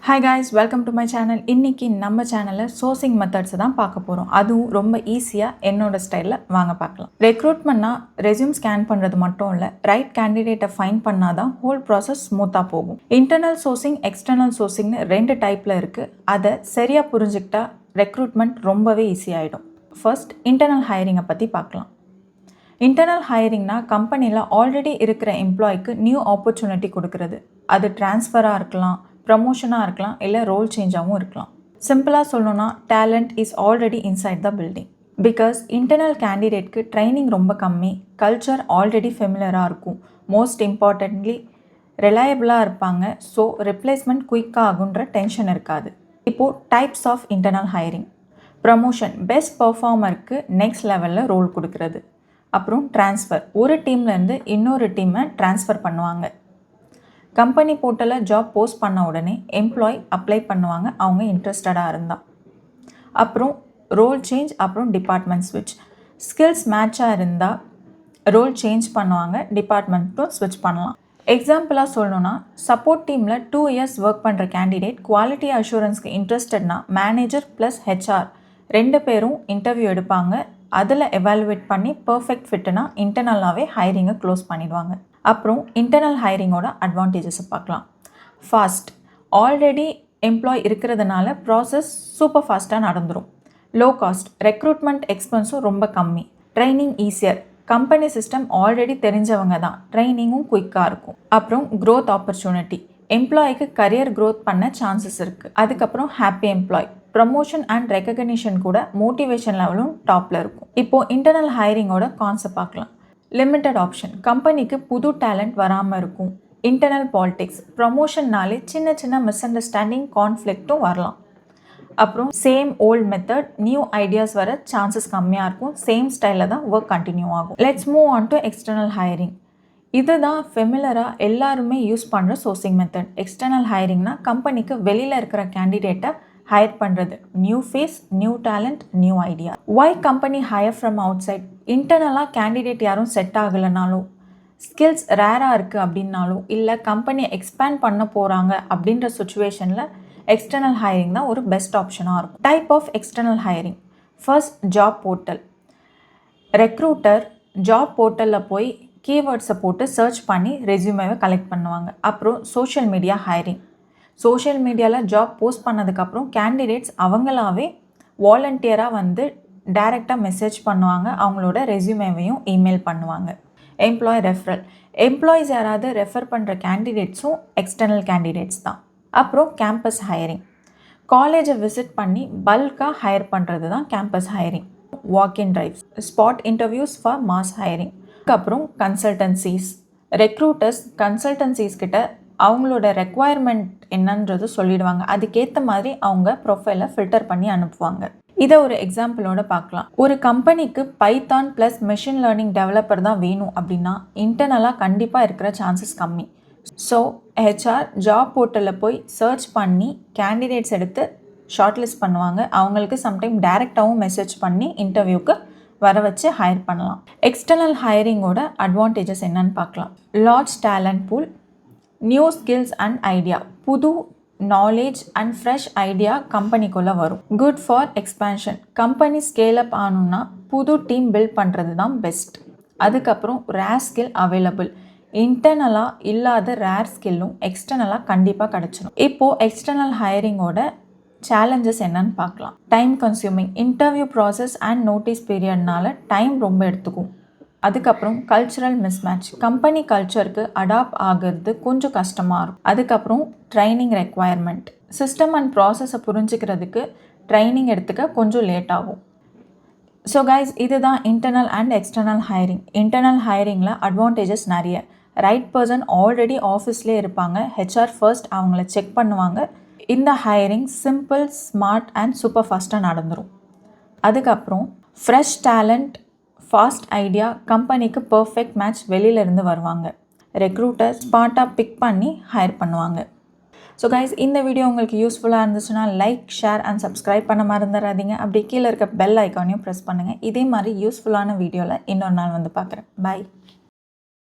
Hi guys, welcome to my channel. இன்னைக்கு நம்ம சேனல்ல சோர்சிங் மெத்தட்ஸ் தான் பார்க்க போறோம். அதுவும் ரொம்ப ஈஸியா என்னோட ஸ்டைல்ல வாங்க பார்க்கலாம். ரெக்ரூட்மெண்ட்னா ரெஸ்யூம் ஸ்கேன் பண்றது மட்டும் இல்ல, ரைட் கேண்டிடேட்டை ஃபைண்ட் பண்ணாதான் ஹோல் ப்ராசஸ் ஸ்மூத்தா போகும். இன்டர்னல் சோர்சிங், எக்ஸ்டர்னல் சோர்சிங்னு ரெண்டு டைப்ல இருக்கு. அதை சரியா புரிஞ்சுக்கிட்டா ரெக்ரூட்மெண்ட் ரொம்பவே ஈஸி ஆயிடும். ஃபர்ஸ்ட் இன்டர்னல் ஹையரிங்கை பத்தி பார்க்கலாம். இன்டர்னல் ஹையரிங்னா கம்பெனியில் ஆல்ரெடி இருக்கிற எம்ப்ளாய்க்கு நியூ ஆப்பர்ச்சுனிட்டி கொடுக்கறது. அது ட்ரான்ஸ்ஃபராக இருக்கலாம், ப்ரமோஷனாக இருக்கலாம், இல்லை ரோல் சேஞ்சாகவும் இருக்கலாம். சிம்பிளாக சொல்லணும்னா talent is already inside the building. Because internal கேண்டிடேட்க்கு ட்ரைனிங் ரொம்ப கம்மி, கல்ச்சர் ஆல்ரெடி ஃபெமிலியராக இருக்கும், மோஸ்ட் இம்பார்ட்டன்ட்லி ரிலையபிளாக இருப்பாங்க. ஸோ ரிப்ளேஸ்மெண்ட் குயிக்காக ஆகுன்ற டென்ஷன் இருக்காது. இப்போது types of internal hiring. Promotion, best பர்ஃபார்மருக்கு நெக்ஸ்ட் லெவலில் ரோல் கொடுக்கறது. அப்புறம் ட்ரான்ஸ்ஃபர், ஒரு டீம்லேருந்து இன்னொரு டீமை ட்ரான்ஸ்ஃபர் பண்ணுவாங்க. கம்பெனி போர்ட்டலில் ஜாப் போஸ்ட் பண்ண உடனே எம்ப்ளாய் அப்ளை பண்ணுவாங்க அவங்க இன்ட்ரெஸ்டடாக இருந்தால். அப்புறம் ரோல் சேஞ்ச், அப்புறம் டிபார்ட்மெண்ட் ஸ்விட்ச். ஸ்கில்ஸ் மேட்சாக இருந்தால் ரோல் சேஞ்ச் பண்ணுவாங்க, டிபார்ட்மெண்ட்டும் ஸ்விட்ச் பண்ணலாம். எக்ஸாம்பிளாக சொல்லணுன்னா, சப்போர்ட் டீமில் 2 years ஒர்க் பண்ணுற கேண்டிடேட் குவாலிட்டி அஷூரன்ஸ்க்கு இன்ட்ரெஸ்டட்னா மேனேஜர் ப்ளஸ் ஹெச்ஆர் 2 பேரும் இன்டர்வியூ எடுப்பாங்க. அதில் எவாலுவேட் பண்ணி பர்ஃபெக்ட் ஃபிட்டுனா இன்டர்னலாகவே ஹையரிங்கை க்ளோஸ் பண்ணிடுவாங்க. அப்புறம் இன்டர்னல் ஹையரிங்கோட அட்வான்டேஜஸை பார்க்கலாம். ஃபாஸ்ட், ஆல்ரெடி எம்ப்ளாய் இருக்கிறதுனால ப்ராசஸ் சூப்பர் ஃபாஸ்ட்டாக நடந்துடும். லோ காஸ்ட், ரெக்ரூட்மெண்ட் எக்ஸ்பென்ஸும் ரொம்ப கம்மி. Training easier, company system already தெரிஞ்சவங்க தான், ட்ரைனிங்கும் குயிக்காக இருக்கும். அப்புறம் க்ரோத் ஆப்பர்ச்சுனிட்டி, எம்ப்ளாய்க்கு கரியர் க்ரோத் பண்ண சான்சஸ் இருக்குது. அதுக்கப்புறம் happy employee, promotion and recognition கூட மோட்டிவேஷன் லெவலும் டாப்பில் இருக்கும். இப்போது இன்டர்னல் ஹையரிங்கோட கான்செப்ட் பார்க்கலாம். லிமிட்டட் ஆப்ஷன், கம்பெனிக்கு புது டேலண்ட் வராமல் இருக்கும். இன்டர்னல் பாலிடிக்ஸ், ப்ரமோஷன்னாலே சின்ன சின்ன மிஸ் அண்டர்ஸ்டாண்டிங், கான்ஃப்ளிக்ட்டும் வரலாம். அப்புறம் same volt method, new ideas வர சான்சஸ் கம்மியாக இருக்கும். சேம் ஸ்டைலில் தான் ஒர்க் கண்டினியூ ஆகும். Let's move on to external hiring. இதுதான் ஃபெமிலராக எல்லாருமே யூஸ் பண்ணுற சோர்சிங் மெத்தட். எக்ஸ்டர்னல் ஹையரிங்னா கம்பெனிக்கு வெளியில் இருக்கிற கேண்டிடேட்டை ஹையர் பண்ணுறது. New face, new talent, new idea. Why company hire from outside? இன்டர்னலாக கேண்டிடேட் யாரும் செட் ஆகலைனாலும், ஸ்கில்ஸ் ரேராக இருக்குது அப்படின்னாலும், இல்லை கம்பெனி எக்ஸ்பேண்ட் பண்ண போகிறாங்க அப்படின்ற சுச்சுவேஷனில் எக்ஸ்டர்னல் ஹையரிங் தான் ஒரு பெஸ்ட் ஆப்ஷனாக இருக்கும். Type of external hiring. First, job portal. Recruiter job போர்ட்டலில் போய் கீவேர்ட்ஸை போட்டு சர்ச் பண்ணி ரெஸ்யூமேவை கலெக்ட் பண்ணுவாங்க. அப்புறம் சோஷியல் மீடியா ஹையரிங். சோஷியல் மீடியாவில் ஜாப் போஸ்ட் பண்ணதுக்கப்புறம் கேண்டிடேட்ஸ் அவங்களாவே வாலண்டியராக வந்து டைரெக்டாக மெசேஜ் பண்ணுவாங்க, அவங்களோட ரெஸ்யூமேவையும் இமெயில் பண்ணுவாங்க. எம்ப்ளாய் ரெஃபரல், எம்ப்ளாயிஸ் யாராவது ரெஃபர் பண்ணுற கேண்டிடேட்ஸும் எக்ஸ்டர்னல் கேண்டிடேட்ஸ் தான். அப்புறம் கேம்பஸ் ஹையரிங், காலேஜை விசிட் பண்ணி பல்காக ஹையர் பண்ணுறது தான் campus hiring. Walk-in drives, spot interviews for mass hiring. அப்புறம் கன்சல்டன்சிஸ், ரெக்ரூட்டர்ஸ் கன்சல்டன்சிஸ் கிட்ட அவங்களோட ரெக்குவயர்மெண்ட் என்னன்றது சொல்லிடுவாங்க. அதுக்கேற்ற மாதிரி அவங்க ப்ரொஃபைலை ஃபில்டர் பண்ணி அனுப்புவாங்க. இதை ஒரு எக்ஸாம்பிளோட பார்க்கலாம். ஒரு கம்பெனிக்கு Python plus machine learning developer தான் வேணும் அப்படின்னா இன்டர்னலாக கண்டிப்பாக இருக்கிற சான்சஸ் கம்மி. ஸோ ஹெச்ஆர் ஜாப் போர்ட்டலில் போய் சர்ச் பண்ணி கேண்டிடேட்ஸ் எடுத்து ஷார்ட் லிஸ்ட் பண்ணுவாங்க. அவங்களுக்கு சம்டைம் டைரெக்டாகவும் மெசேஜ் பண்ணி இன்டர்வியூக்கு வர வச்சு ஹையர் பண்ணலாம். எக்ஸ்டர்னல் ஹையரிங்கோட அட்வான்டேஜஸ் என்னன்னு பார்க்கலாம். Large talent pool, new skills and idea, புது நாலேஜ் அண்ட் ஃப்ரெஷ் ஐடியா கம்பெனிக்குள்ளே வரும். Good for expansion, company scale up ஆகணும்னா புது டீம் பில்ட் பண்ணுறது தான் பெஸ்ட். அதுக்கப்புறம் ரேர் ஸ்கில் அவைலபிள், இன்டர்னலாக இல்லாத ரேர் ஸ்கில்லும் எக்ஸ்டர்னலாக கண்டிப்பாக கிடச்சிடும். இப்போது எக்ஸ்டர்னல் ஹையரிங்கோட சேலஞ்சஸ் என்னன்னு பார்க்கலாம். Time consuming, interview process and notice பீரியட்னால டைம் ரொம்ப எடுத்துக்கும். அதுக்கப்புறம் கல்ச்சுரல் மிஸ்மேட்ச், கம்பெனி கல்ச்சருக்கு அடாப்ட் ஆகிறது கொஞ்சம் கஷ்டமாக இருக்கும். அதுக்கப்புறம் ட்ரைனிங் ரெக்குவயர்மெண்ட், சிஸ்டம் அண்ட் ப்ராசஸை புரிஞ்சுக்கிறதுக்கு ட்ரைனிங் எடுத்துக்க கொஞ்சம் லேட் ஆகும். ஸோ கைஸ், இதுதான் internal and external hiring. Internal ஹையரிங்கில் அட்வான்டேஜஸ் நிறைய. ரைட் பர்சன் ஆல்ரெடி ஆஃபீஸ்லேயே இருப்பாங்க, ஹெச்ஆர் ஃபர்ஸ்ட் அவங்கள செக் பண்ணுவாங்க. இந்த hiring simple, smart and super ஃபாஸ்ட்டாக நடந்துடும். அதுக்கப்புறம் ஃப்ரெஷ் டேலண்ட், ஃபாஸ்ட் ஐடியா, கம்பெனிக்கு பர்ஃபெக்ட் மேட்ச் வெளியிலேருந்து வருவாங்க. ரெக்ரூட்டர் ஸ்மார்ட்டாக பிக் பண்ணி ஹையர் பண்ணுவாங்க. ஸோ கைஸ், இந்த வீடியோ உங்களுக்கு யூஸ்ஃபுல்லாக இருந்துச்சுன்னா லைக், ஷேர் அண்ட் சப்ஸ்கிரைப் பண்ண மறந்துடாதீங்க. அப்படி கீழே இருக்க பெல் ஐக்கானையும் ப்ரெஸ் பண்ணுங்கள். இதே மாதிரி யூஸ்ஃபுல்லான வீடியோவில் இன்னொரு நாள் வந்து பார்க்குறேன். பை.